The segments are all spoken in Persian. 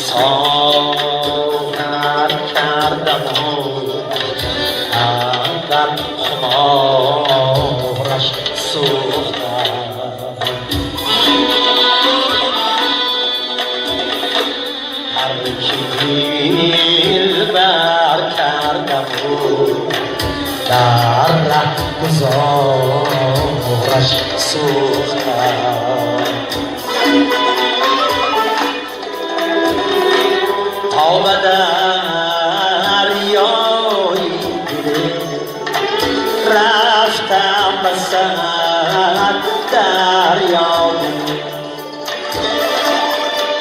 ساغر کردم در خمارش سوختم هر کی دلبر کردم در رهگذارش سوختم تا به دریای دل رفتم به سر دریا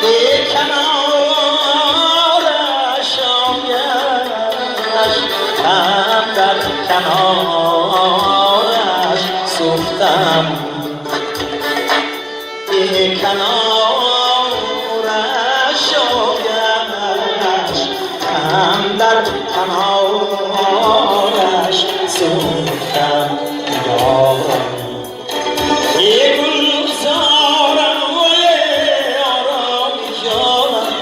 به کنارش آیش هم در کنارش سوختم به کنارش آیش هم در کنارش سوختم یارم یه گلزارم و یه آرام جانم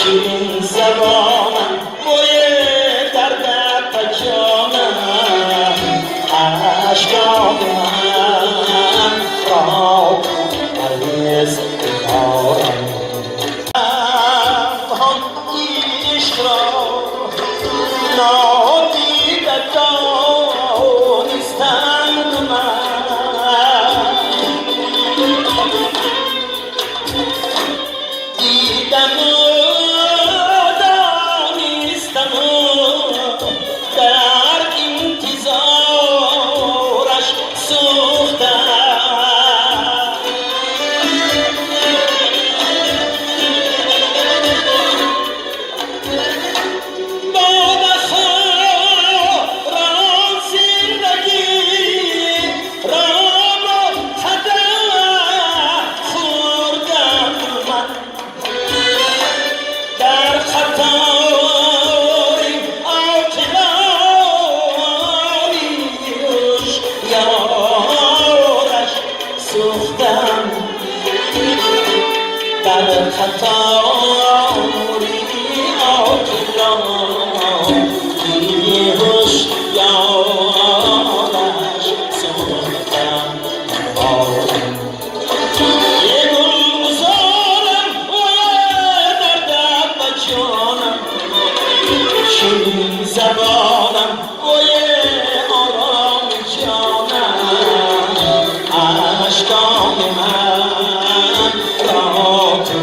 شیرین زبانم و یه درد پجانم عشقام من را عریض دارم عشق را نادیده دانستند من دیدم و دانستم در انتظارش سوختم در خطاری آتلان بیهوش یارش سوختم یه گلزارم و یه درد به جانم شیرین زبانم و یه آرام جانم عشقام من را تو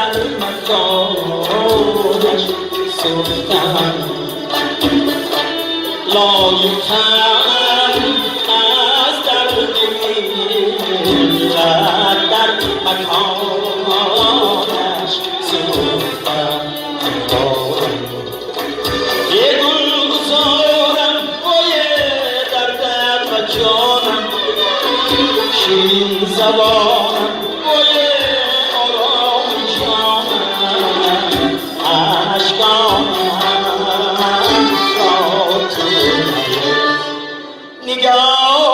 در مکانش سوختم لایتم از درد میلت در مکانش سوختم یه گل گذارم بای دردم و جانم شیرین زبانم بای آرام جانم عشقانم را تو نگاه